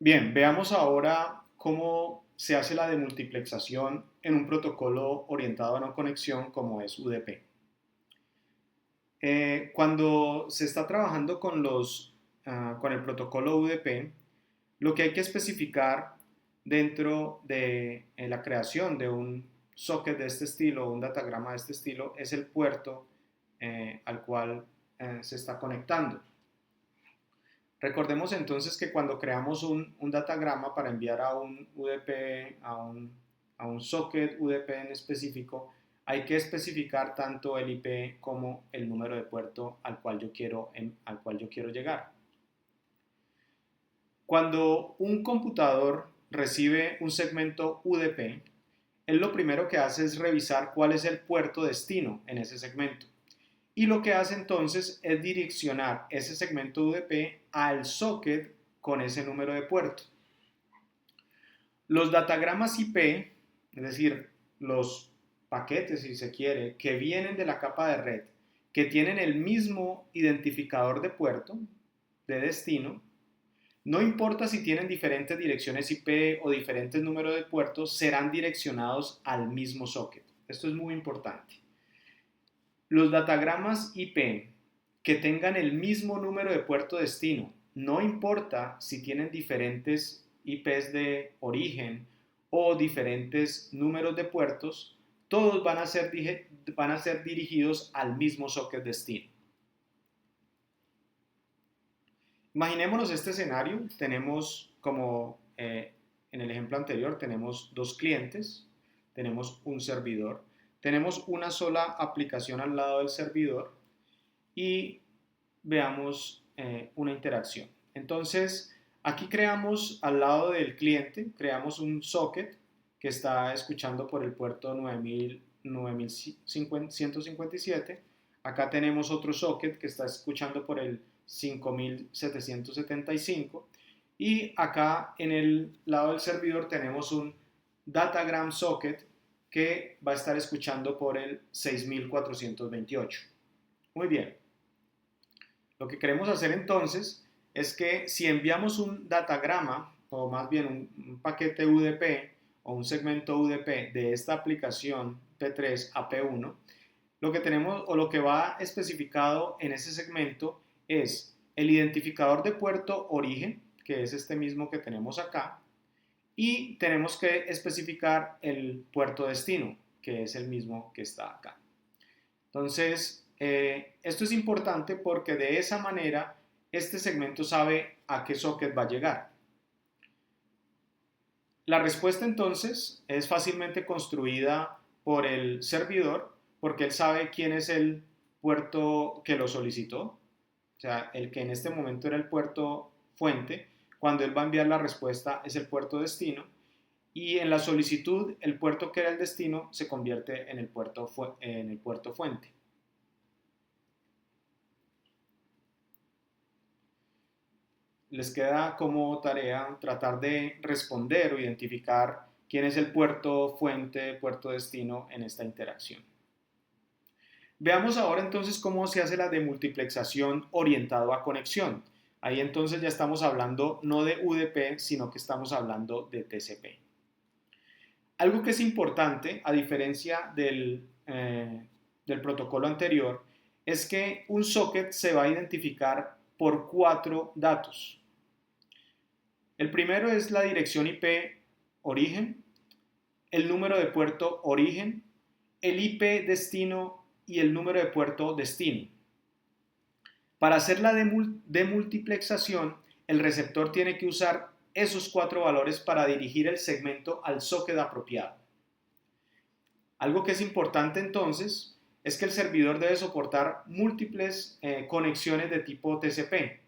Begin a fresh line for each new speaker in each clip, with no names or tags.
Bien, veamos ahora cómo se hace la demultiplexación en un protocolo orientado a no conexión como es UDP. Cuando se está trabajando con el protocolo UDP, lo que hay que especificar dentro de la creación de un socket de este estilo o un datagrama de este estilo es el puerto al cual se está conectando. Recordemos entonces que cuando creamos un datagrama para enviar a un UDP, a un socket UDP en específico, hay que especificar tanto el IP como el número de puerto al cual yo quiero llegar. Cuando un computador recibe un segmento UDP, él lo primero que hace es revisar cuál es el puerto destino en ese segmento. Y lo que hace entonces es direccionar ese segmento UDP al socket con ese número de puerto. Los datagramas IP, es decir, los paquetes, si se quiere, que vienen de la capa de red, que tienen el mismo identificador de puerto, de destino, no importa si tienen diferentes direcciones IP o diferentes números de puertos, serán direccionados al mismo socket. Esto es muy importante. Los datagramas IP que tengan el mismo número de puerto destino, no importa si tienen diferentes IPs de origen o diferentes números de puertos, todos van a ser dirigidos al mismo socket destino. Imaginémonos este escenario, tenemos como en el ejemplo anterior, tenemos dos clientes, tenemos un servidor, tenemos una sola aplicación al lado del servidor y veamos una interacción. Entonces, aquí creamos al lado del cliente, creamos un socket que está escuchando por el puerto 9157. Acá tenemos otro socket que está escuchando por el 5775. Y acá en el lado del servidor tenemos un datagram socket que va a estar escuchando por el 6428. Muy bien. Lo que queremos hacer entonces es que si enviamos un datagrama, o más bien un paquete UDP o un segmento UDP de esta aplicación P3 a P1, lo que tenemos o lo que va especificado en ese segmento es el identificador de puerto origen, que es este mismo que tenemos acá, y tenemos que especificar el puerto destino, que es el mismo que está acá. Entonces, esto es importante porque de esa manera este segmento sabe a qué socket va a llegar. La respuesta entonces es fácilmente construida por el servidor porque él sabe quién es el puerto que lo solicitó, o sea, el que en este momento era el puerto fuente. Cuando él va a enviar la respuesta es el puerto destino, y en la solicitud el puerto que era el destino se convierte en el puerto fuente. Les queda como tarea tratar de responder o identificar quién es el puerto fuente, puerto destino en esta interacción. Veamos ahora entonces cómo se hace la demultiplexación orientado a conexión. Ahí entonces ya estamos hablando no de UDP, sino que estamos hablando de TCP. Algo que es importante, a diferencia del protocolo anterior, es que un socket se va a identificar por 4 datos. El primero es la dirección IP origen, el número de puerto origen, el IP destino y el número de puerto destino. Para hacer la demultiplexación, el receptor tiene que usar esos 4 valores para dirigir el segmento al socket apropiado. Algo que es importante entonces es que el servidor debe soportar múltiples conexiones de tipo TCP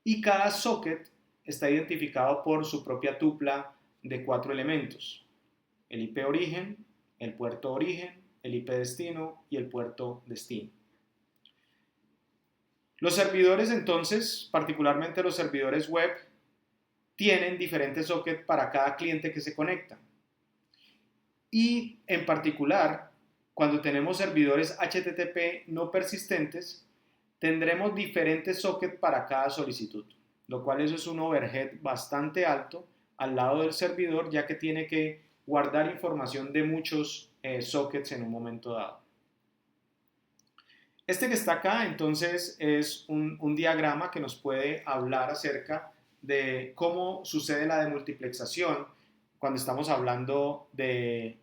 y cada socket está identificado por su propia tupla de 4 elementos: el IP origen, el puerto origen, el IP destino y el puerto destino. Los servidores entonces, particularmente los servidores web, tienen diferentes sockets para cada cliente que se conecta. Y en particular, cuando tenemos servidores HTTP no persistentes, tendremos diferentes sockets para cada solicitud. lo cual eso es un overhead bastante alto al lado del servidor, ya que tiene que guardar información de muchos sockets en un momento dado. Este que está acá entonces es un diagrama que nos puede hablar acerca de cómo sucede la demultiplexación cuando estamos hablando del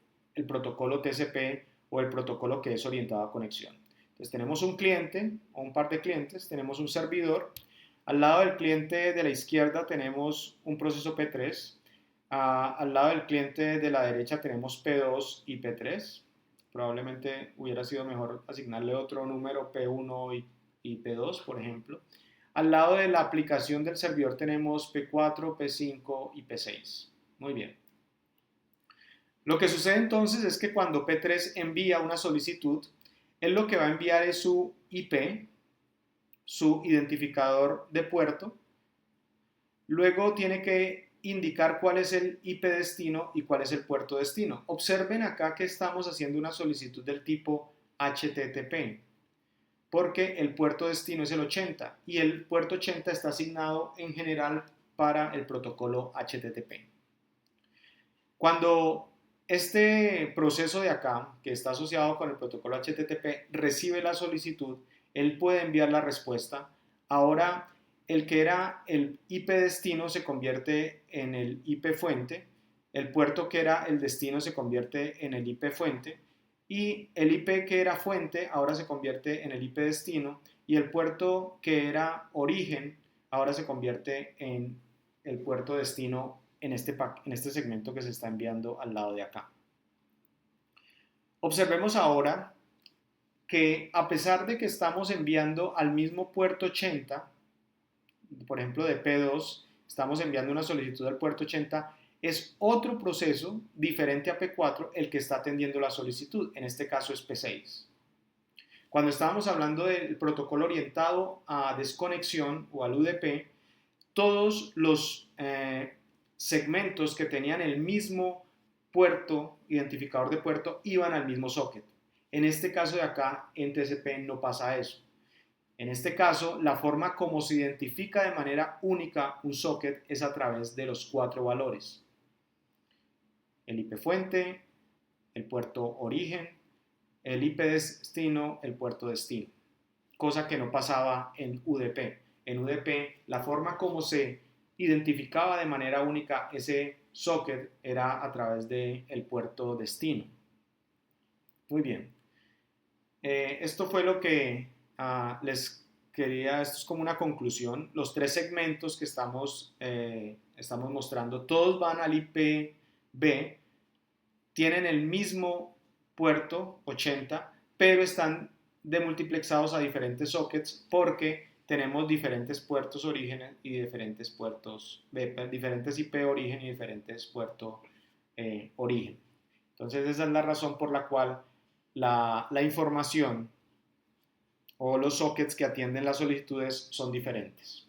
protocolo TCP o el protocolo que es orientado a conexión. Entonces tenemos un cliente o un par de clientes, tenemos un servidor. Al lado del cliente de la izquierda tenemos un proceso P3. Al lado del cliente de la derecha tenemos P2 y P3. Probablemente hubiera sido mejor asignarle otro número P1 y P2, por ejemplo. Al lado de la aplicación del servidor tenemos P4, P5 y P6. Muy bien. Lo que sucede entonces es que cuando P3 envía una solicitud, él lo que va a enviar es su IP, su identificador de puerto. Luego tiene que indicar cuál es el IP destino y cuál es el puerto destino. Observen acá que estamos haciendo una solicitud del tipo HTTP, porque el puerto destino es el 80 y el puerto 80 está asignado en general para el protocolo HTTP. Cuando este proceso de acá, que está asociado con el protocolo HTTP, recibe la solicitud, él puede enviar la respuesta. Ahora, el que era el IP destino se convierte en el IP fuente, el puerto que era el destino se convierte en el IP fuente y el IP que era fuente ahora se convierte en el IP destino y el puerto que era origen ahora se convierte en el puerto destino en este segmento que se está enviando al lado de acá. Observemos ahora que a pesar de que estamos enviando al mismo puerto 80, por ejemplo de P2, estamos enviando una solicitud al puerto 80, es otro proceso diferente a P4 el que está atendiendo la solicitud, en este caso es P6. Cuando estábamos hablando del protocolo orientado a desconexión o al UDP, todos los segmentos que tenían el mismo puerto, identificador de puerto, iban al mismo socket. En este caso de acá, en TCP no pasa eso. En este caso, la forma como se identifica de manera única un socket es a través de los 4 valores. El IP fuente, el puerto origen, el IP destino, el puerto destino. Cosa que no pasaba en UDP. En UDP, la forma como se identificaba de manera única ese socket era a través del puerto destino. Muy bien. Esto fue lo que les quería, esto es como una conclusión. Los 3 segmentos que estamos mostrando, todos van al IP B, tienen el mismo puerto 80, pero están demultiplexados a diferentes sockets porque tenemos diferentes puertos origen y diferentes puertos, diferentes IP origen y diferentes puertos origen. Entonces esa es la razón por la cual la información o los sockets que atienden las solicitudes son diferentes.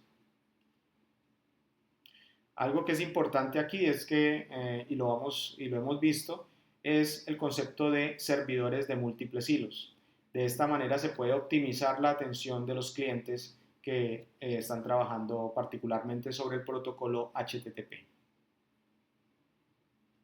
Algo que es importante aquí es que, y lo hemos visto, es el concepto de servidores de múltiples hilos. De esta manera se puede optimizar la atención de los clientes que están trabajando particularmente sobre el protocolo HTTP.